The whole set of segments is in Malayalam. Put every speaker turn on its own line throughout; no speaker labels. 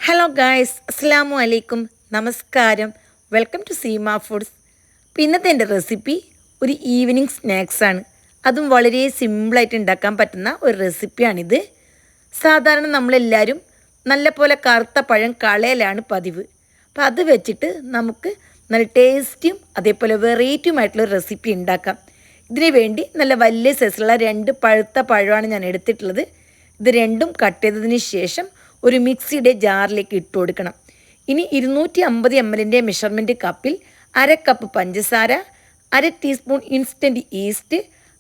ഹലോ ഗായ്സ്, അസ്സലാമു അലൈക്കും, നമസ്കാരം. Welcome to Seema foods. അപ്പോൾ ഇന്നത്തെ എൻ്റെ റെസിപ്പി ഒരു ഈവനിങ് സ്നാക്സാണ്. അതും വളരെ സിമ്പിളായിട്ട് ഉണ്ടാക്കാൻ പറ്റുന്ന ഒരു റെസിപ്പിയാണിത്. സാധാരണ നമ്മളെല്ലാവരും നല്ല പോലെ കറുത്ത പഴം കളയലാണ് പതിവ്. അപ്പോൾ അത് വെച്ചിട്ട് നമുക്ക് നല്ല ടേസ്റ്റിയും അതേപോലെ വെറൈറ്റിയുമായിട്ടുള്ള റെസിപ്പി ഉണ്ടാക്കാം. ഇതിന് വേണ്ടി നല്ല വലിയ സൈസിലുള്ള 2 പഴുത്ത പഴമാണ് ഞാൻ എടുത്തിട്ടുള്ളത്. ഇത് രണ്ടും കട്ട് ചെയ്തതിന് ശേഷം ഒരു മിക്സിയുടെ ജാറിലേക്ക് ഇട്ട് കൊടുക്കണം. ഇനി 250 ml മെഷർമെൻറ്റ് കപ്പിൽ 1/2 കപ്പ് പഞ്ചസാര, 1/2 ടീസ്പൂൺ ഇൻസ്റ്റൻറ്റ് ഈസ്റ്റ്,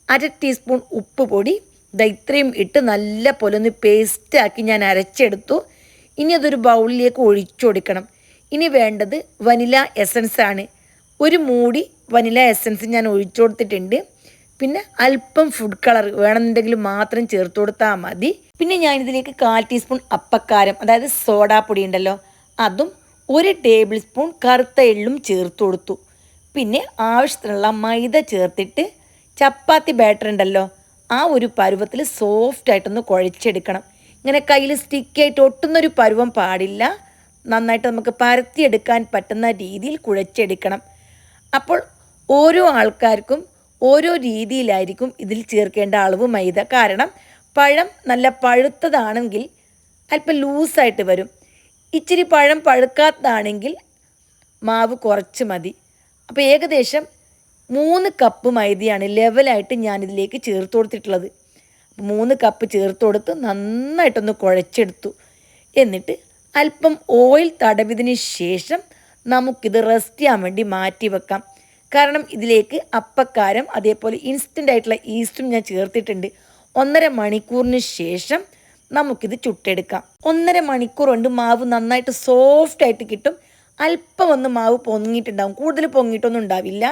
1/2 ടീസ്പൂൺ ഉപ്പ് പൊടി, ഇത്രയും ഇട്ട് നല്ല പോലെ ഒന്ന് പേസ്റ്റാക്കി ഞാൻ അരച്ചെടുത്തു. ഇനി അതൊരു ബൗളിലേക്ക് ഒഴിച്ചു കൊടുക്കണം. ഇനി വേണ്ടത് വനില എസൻസ് ആണ്. ഒരു മൂടി വനില എസൻസ് ഞാൻ ഒഴിച്ചു കൊടുത്തിട്ടുണ്ട്. പിന്നെ അല്പം ഫുഡ് കളർ വേണമെന്നുണ്ടെങ്കിൽ മാത്രം ചേർത്ത് കൊടുത്താൽ മതി. പിന്നെ ഞാനിതിലേക്ക് 1/4 ടീസ്പൂൺ അപ്പക്കാരം, അതായത് സോഡാപ്പൊടി ഉണ്ടല്ലോ, അതും 1 ടേബിൾ സ്പൂൺ കറുത്ത എള്ളും ചേർത്ത് കൊടുത്തു. പിന്നെ ആവശ്യത്തിനുള്ള മൈദ ചേർത്തിട്ട് ചപ്പാത്തി ബാറ്റർ ഉണ്ടല്ലോ, ആ ഒരു പരുവത്തിൽ സോഫ്റ്റായിട്ടൊന്ന് കുഴച്ചെടുക്കണം. ഇങ്ങനെ കയ്യിൽ സ്റ്റിക്കായിട്ട് ഒട്ടുന്നൊരു പരുവം പാടില്ല. നന്നായിട്ട് നമുക്ക് പരത്തിയെടുക്കാൻ പറ്റുന്ന രീതിയിൽ കുഴച്ചെടുക്കണം. അപ്പോൾ ഓരോ ആൾക്കാർക്കും ഓരോ രീതിയിലായിരിക്കും ഇതിൽ ചേർക്കേണ്ട അളവ് മൈദ. കാരണം പഴം നല്ല പഴുത്തതാണെങ്കിൽ അല്പം ലൂസായിട്ട് വരും. ഇച്ചിരി പഴം പഴുക്കാത്തതാണെങ്കിൽ മാവ് കുറച്ച് മതി. അപ്പോൾ ഏകദേശം 3 കപ്പ് മൈദയാണ് ലെവലായിട്ട് ഞാനിതിലേക്ക് ചേർത്ത് കൊടുത്തിട്ടുള്ളത്. 3 കപ്പ് ചേർത്ത് കൊടുത്ത് നന്നായിട്ടൊന്ന് കുഴച്ചെടുത്തു. എന്നിട്ട് അല്പം ഓയിൽ തടവിയതിന് ശേഷം നമുക്കിത് റെസ്റ്റ് ചെയ്യാൻ വേണ്ടി മാറ്റി വെക്കാം. കാരണം ഇതിലേക്ക് അപ്പക്കാരം അതേപോലെ ഇൻസ്റ്റൻ്റ് ആയിട്ടുള്ള ഈസ്റ്റും ഞാൻ ചേർത്തിട്ടുണ്ട്. 1.5 മണിക്കൂറിന് ശേഷം നമുക്കിത് ചുട്ടെടുക്കാം. 1.5 മണിക്കൂർ കൊണ്ട് മാവ് നന്നായിട്ട് സോഫ്റ്റായിട്ട് കിട്ടും. അല്പം ഒന്ന് മാവ് പൊങ്ങിയിട്ടുണ്ടാവും, കൂടുതൽ പൊങ്ങിയിട്ടൊന്നും ഉണ്ടാവില്ല.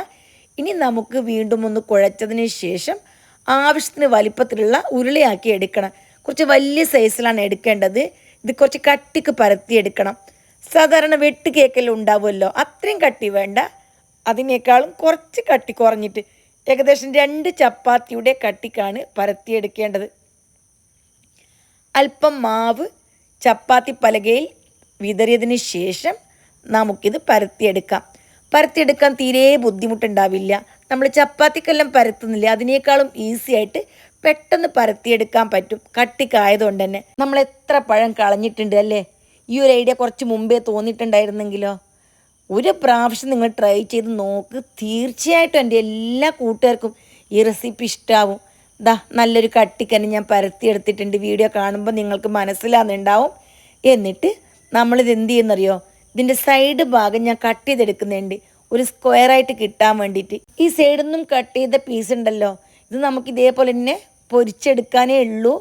ഇനി നമുക്ക് വീണ്ടും ഒന്ന് കുഴച്ചതിന് ശേഷം ആവശ്യത്തിന് വലിപ്പത്തിലുള്ള ഉരുളയാക്കി എടുക്കണം. കുറച്ച് വലിയ സൈസിലാണ് എടുക്കേണ്ടത്. ഇത് കുറച്ച് കട്ടിക്ക് പരത്തിയെടുക്കണം. സാധാരണ വെട്ട് കേക്കെല്ലാം ഉണ്ടാവുമല്ലോ, അത്രയും കട്ടി വേണ്ട. അതിനേക്കാളും കുറച്ച് കട്ടി കുറഞ്ഞിട്ട് ഏകദേശം 2 ചപ്പാത്തിയുടെ കട്ടിക്കാണ് പരത്തിയെടുക്കേണ്ടത്. അല്പം മാവ് ചപ്പാത്തി പലകയിൽ വിതറിയതിന് ശേഷം നമുക്കിത് പരത്തിയെടുക്കാൻ തീരെ ബുദ്ധിമുട്ടുണ്ടാവില്ല. നമ്മൾ ചപ്പാത്തിക്കെല്ലാം പരത്തുന്നില്ല, അതിനേക്കാളും ഈസി ആയിട്ട് പെട്ടെന്ന് പരത്തിയെടുക്കാൻ പറ്റും, കട്ടിക്കായതുകൊണ്ട് തന്നെ. നമ്മൾ എത്ര പഴം കളഞ്ഞിട്ടുണ്ട് അല്ലേ? ഈ ഒരു ഐഡിയ കുറച്ച് മുമ്പേ തോന്നിയിട്ടുണ്ടായിരുന്നെങ്കിലോ? ഒരു പ്രാവശ്യം നിങ്ങൾ ട്രൈ ചെയ്ത് നോക്ക്. തീർച്ചയായിട്ടും എൻ്റെ എല്ലാ കൂട്ടുകാർക്കും ഈ റെസിപ്പി ഇഷ്ടമാവും. നല്ലൊരു കട്ടിക്ക് തന്നെ ഞാൻ പരത്തിയെടുത്തിട്ടുണ്ട്. വീഡിയോ കാണുമ്പോൾ നിങ്ങൾക്ക് മനസ്സിലാകുന്നുണ്ടാവും. എന്നിട്ട് നമ്മളിത് എന്ത് ചെയ്യുന്നറിയോ? ഇതിൻ്റെ സൈഡ് ഭാഗം ഞാൻ കട്ട് ചെയ്തെടുക്കുന്നുണ്ട്, ഒരു സ്ക്വയറായിട്ട് കിട്ടാൻ വേണ്ടിയിട്ട്. ഈ സൈഡിൽ നിന്നും കട്ട് ചെയ്ത പീസ് ഉണ്ടല്ലോ, ഇത് നമുക്ക് ഇതേപോലെ തന്നെ പൊരിച്ചെടുക്കാനേ ഉള്ളൂ.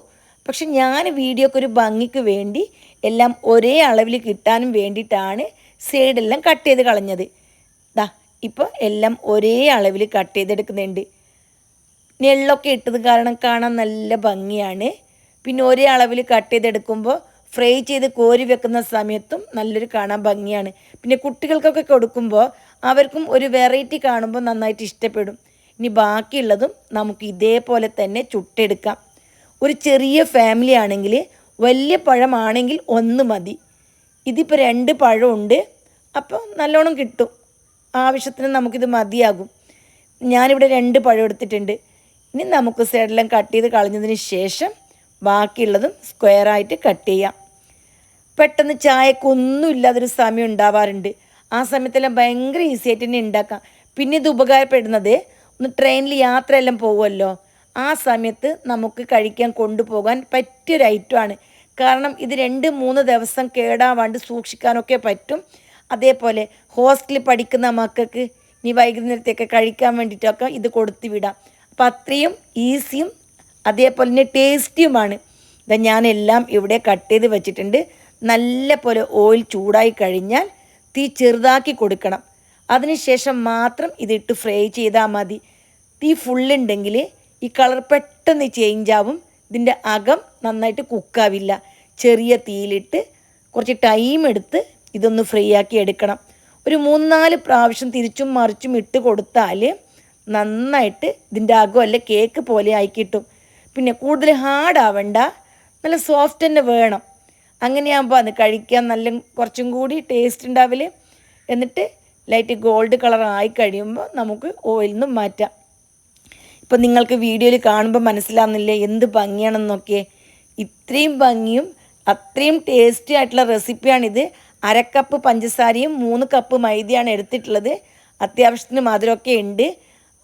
പക്ഷെ ഞാൻ വീഡിയോക്ക് ഒരു ഭംഗിക്ക് വേണ്ടി എല്ലാം ഒരേ അളവിൽ കിട്ടാനും വേണ്ടിയിട്ടാണ് സൈഡെല്ലാം കട്ട് ചെയ്ത് കളഞ്ഞത്. ഇപ്പോൾ എല്ലാം ഒരേ അളവിൽ കട്ട് ചെയ്തെടുക്കുന്നുണ്ട്. നെള്ളൊക്കെ ഇട്ടത് കാരണം കാണാൻ നല്ല ഭംഗിയാണ്. പിന്നെ ഒരേ അളവിൽ കട്ട് ചെയ്തെടുക്കുമ്പോൾ ഫ്രൈ ചെയ്ത് കോരി വെക്കുന്ന സമയത്തും നല്ലൊരു കാണാൻ ഭംഗിയാണ്. പിന്നെ കുട്ടികൾക്കൊക്കെ കൊടുക്കുമ്പോൾ അവർക്കും ഒരു വെറൈറ്റി കാണുമ്പോൾ നന്നായിട്ട് ഇഷ്ടപ്പെടും. ഇനി ബാക്കിയുള്ളതും നമുക്ക് ഇതേപോലെ തന്നെ ചുട്ടെടുക്കാം. ഒരു ചെറിയ ഫാമിലി ആണെങ്കിൽ, വലിയ പഴമാണെങ്കിൽ 1 മതി. ഇതിപ്പോൾ 2 പഴമുണ്ട്, അപ്പോൾ നല്ലോണം കിട്ടും. ആവശ്യത്തിന് നമുക്കിത് മതിയാകും. ഞാനിവിടെ 2 പഴം എടുത്തിട്ടുണ്ട്. ഇനി നമുക്ക് സൈഡെല്ലാം കട്ട് ചെയ്ത് കളഞ്ഞതിന് ശേഷം ബാക്കിയുള്ളതും സ്ക്വയറായിട്ട് കട്ട് ചെയ്യാം. പെട്ടെന്ന് ചായക്കൊന്നും ഇല്ലാതൊരു സമയം ഉണ്ടാവാറുണ്ട്. ആ സമയത്തെല്ലാം ഭയങ്കര ഈസി ആയിട്ട് തന്നെ ഉണ്ടാക്കാം. പിന്നെ ഇത് ഉപകാരപ്പെടുന്നത്, ഒന്ന് ട്രെയിനിൽ യാത്രയെല്ലാം പോകുമല്ലോ, ആ സമയത്ത് നമുക്ക് കഴിക്കാൻ കൊണ്ടുപോകാൻ പറ്റിയൊരു ഐറ്റമാണ്. കാരണം ഇത് 2-3 ദിവസം കേടാവാണ്ട് സൂക്ഷിക്കാനൊക്കെ പറ്റും. അതേപോലെ ഹോസ്റ്റലിൽ പഠിക്കുന്ന മക്കൾക്ക് ഇനി വൈകുന്നേരത്തേക്ക് കഴിക്കാൻ വേണ്ടിയിട്ടൊക്കെ ഇത് കൊടുത്തു വിടാം. അപ്പോൾ അത്രയും ഈസിയും അതേപോലെ തന്നെ ടേസ്റ്റിയുമാണ്. ഞാനെല്ലാം ഇവിടെ കട്ട് ചെയ്ത് വെച്ചിട്ടുണ്ട്. നല്ല പോലെ ഓയിൽ ചൂടായി കഴിഞ്ഞാൽ തീ ചെറുതാക്കി കൊടുക്കണം. അതിനുശേഷം മാത്രം ഇതിട്ട് ഫ്രൈ ചെയ്താൽ മതി. തീ ഫുള്ളുണ്ടെങ്കിൽ ഈ കളർ പെട്ടെന്ന് ചേഞ്ച് ആവും. ഇതിൻ്റെ അകം നന്നായിട്ട് കുക്കാവില്ല. ചെറിയ തീയിലിട്ട് കുറച്ച് ടൈം എടുത്ത് ഇതൊന്ന് ഫ്രൈ ആക്കി എടുക്കണം. ഒരു 3-4 പ്രാവശ്യം തിരിച്ചും മറിച്ചും ഇട്ട് കൊടുത്താൽ നന്നായിട്ട് ഇതിൻ്റെ അകമല്ല കേക്ക് പോലെ ആയി കിട്ടും. പിന്നെ കൂടുതൽ ഹാർഡ് ആവണ്ട, നല്ല സോഫ്റ്റ് തന്നെ വേണം. അങ്ങനെയാകുമ്പോൾ അത് കഴിക്കാൻ നല്ല കുറച്ചും കൂടി ടേസ്റ്റ് ഉണ്ടാവില്ല. എന്നിട്ട് ലൈറ്റ് ഗോൾഡ് കളറായി കഴിയുമ്പോൾ നമുക്ക് ഓയിലിൽ നിന്നും മാറ്റാം. ഇപ്പം നിങ്ങൾക്ക് വീഡിയോയിൽ കാണുമ്പോൾ മനസ്സിലാവുന്നില്ലേ എന്ത് ഭംഗിയാണെന്നൊക്കെ. ഇത്രയും ഭംഗിയും അത്രയും ടേസ്റ്റി ആയിട്ടുള്ള റെസിപ്പിയാണിത്. 1/2 കപ്പ് പഞ്ചസാരയും 3 കപ്പ് മൈദയാണ് എടുത്തിട്ടുള്ളത്. അത്യാവശ്യത്തിന് മധുരമൊക്കെ ഉണ്ട്.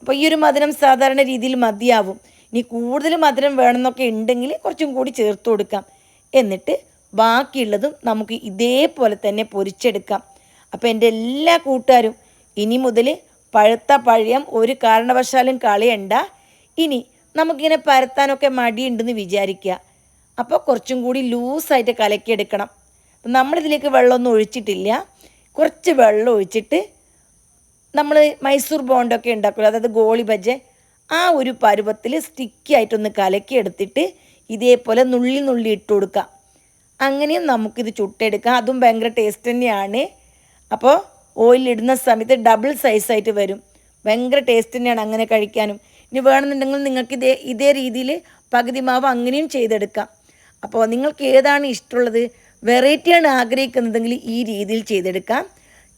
അപ്പോൾ ഈ ഒരു മധുരം സാധാരണ രീതിയിൽ മതിയാവും. ഇനി കൂടുതൽ മധുരം വേണമെന്നൊക്കെ ഉണ്ടെങ്കിൽ കുറച്ചും കൂടി ചേർത്ത് കൊടുക്കാം. എന്നിട്ട് ബാക്കിയുള്ളതും നമുക്ക് ഇതേപോലെ തന്നെ പൊരിച്ചെടുക്കാം. അപ്പോൾ എൻ്റെ എല്ലാ കൂട്ടുകാരും ഇനി മുതൽ പഴുത്ത പഴം ഒരു കാരണവശാലും കളയണ്ട. ഇനി നമുക്കിങ്ങനെ പരത്താനൊക്കെ മടിയുണ്ടെന്ന് വിചാരിക്കുക. അപ്പോൾ കുറച്ചും കൂടി ലൂസായിട്ട് കലക്കിയെടുക്കണം. അപ്പം നമ്മളിതിലേക്ക് വെള്ളമൊന്നും ഒഴിച്ചിട്ടില്ല. കുറച്ച് വെള്ളം ഒഴിച്ചിട്ട് നമ്മൾ മൈസൂർ ബോണ്ടൊക്കെ ഉണ്ടാക്കുമല്ലോ, അതായത് ഗോളി ബജ്ജ, ആ ഒരു പരുവത്തിൽ സ്റ്റിക്കി ആയിട്ടൊന്ന് കലക്കിയെടുത്തിട്ട് ഇതേപോലെ നുള്ളി നുള്ളി ഇട്ട് കൊടുക്കാം. അങ്ങനെയും നമുക്കിത് ചുട്ടെടുക്കാം. അതും ഭയങ്കര ടേസ്റ്റ് തന്നെയാണ്. അപ്പോൾ ഓയിലിടുന്ന സമയത്ത് ഡബിൾ സൈസായിട്ട് വരും. ഭയങ്കര ടേസ്റ്റ് തന്നെയാണ് അങ്ങനെ കഴിക്കാനും. ഇനി വേണമെന്നുണ്ടെങ്കിൽ നിങ്ങൾക്ക് ഇതേ രീതിയിൽ പകുതി മാവ് അങ്ങനെയും ചെയ്തെടുക്കാം. അപ്പോൾ നിങ്ങൾക്ക് ഏതാണ് ഇഷ്ടമുള്ളത്, വെറൈറ്റിയാണ് ആഗ്രഹിക്കുന്നതെങ്കിൽ ഈ രീതിയിൽ ചെയ്തെടുക്കാം.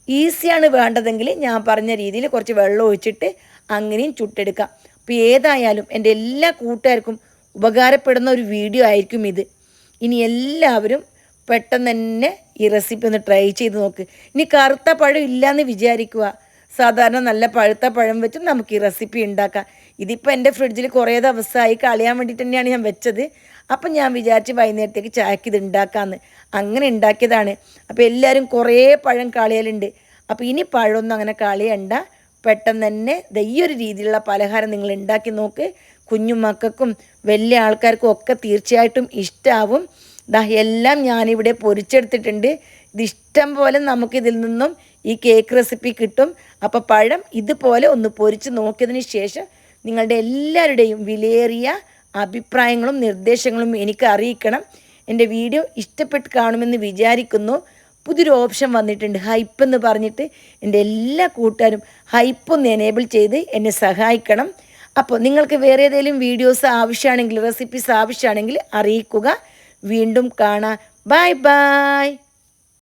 ഈസിയാണ് വേണ്ടതെങ്കിൽ ഞാൻ പറഞ്ഞ രീതിയിൽ കുറച്ച് വെള്ളം ഒഴിച്ചിട്ട് അങ്ങനെയും ചുട്ടെടുക്കാം. അപ്പോൾ ഏതായാലും എൻ്റെ എല്ലാ കൂട്ടുകാർക്കും ഉപകാരപ്പെടുന്ന ഒരു വീഡിയോ ആയിരിക്കും ഇത്. ഇനി എല്ലാവരും പെട്ടെന്ന് തന്നെ ഈ റെസിപ്പി ഒന്ന് ട്രൈ ചെയ്ത് നോക്ക്. ഇനി കറുത്ത പഴം ഇല്ലയെന്ന് വിചാരിക്കുക, സാധാരണ നല്ല പഴുത്ത പഴം വെച്ച് നമുക്ക് ഈ റെസിപ്പി ഉണ്ടാക്കാം. ഇതിപ്പോൾ എൻ്റെ ഫ്രിഡ്ജിൽ കുറേ ദിവസമായി കളയാൻ വേണ്ടിയിട്ട് തന്നെയാണ് ഞാൻ വെച്ചത്. അപ്പം ഞാൻ വിചാരിച്ച് വൈകുന്നേരത്തേക്ക് ചായക്ക് ഇത് ഉണ്ടാക്കാമെന്ന്. അങ്ങനെ ഉണ്ടാക്കിയതാണ്. അപ്പോൾ എല്ലാവരും കുറേ പഴം കളയലുണ്ട്. അപ്പോൾ ഇനി പഴമൊന്നും അങ്ങനെ കളയണ്ട. പെട്ടെന്ന് തന്നെ ഈ ഒരു രീതിയിലുള്ള പലഹാരം നിങ്ങൾ ഉണ്ടാക്കി നോക്ക്. കുഞ്ഞു മക്കൾക്കും വലിയ ആൾക്കാർക്കും ഒക്കെ തീർച്ചയായിട്ടും ഇഷ്ടമാവും. എല്ലാം ഞാനിവിടെ പൊരിച്ചെടുത്തിട്ടുണ്ട്. ഇതിഷ്ടം പോലെ നമുക്കിതിൽ നിന്നും ഈ കേക്ക് റെസിപ്പി കിട്ടും. അപ്പോൾ പഴം ഇതുപോലെ ഒന്ന് പൊരിച്ച് നോക്കിയതിന് ശേഷം നിങ്ങളുടെ എല്ലാവരുടെയും വിലയേറിയ അഭിപ്രായങ്ങളും നിർദ്ദേശങ്ങളും എനിക്ക് അറിയിക്കണം. എൻ്റെ വീഡിയോ ഇഷ്ടപ്പെട്ട് കാണുമെന്ന് വിചാരിക്കുന്നു. പുതിയൊരു ഓപ്ഷൻ വന്നിട്ടുണ്ട്, ഹൈപ്പ് എന്ന് പറഞ്ഞിട്ട്. എൻ്റെ എല്ലാ കൂട്ടുകാരും ഹൈപ്പൊന്ന് എനേബിൾ ചെയ്ത് എന്നെ സഹായിക്കണം. അപ്പോൾ നിങ്ങൾക്ക് വേറെ ഏതെങ്കിലും വീഡിയോസ് ആവശ്യമാണെങ്കിൽ, റെസിപ്പീസ് ആവശ്യമാണെങ്കിൽ അറിയിക്കുക. വീണ്ടും കാണാം. Bye bye.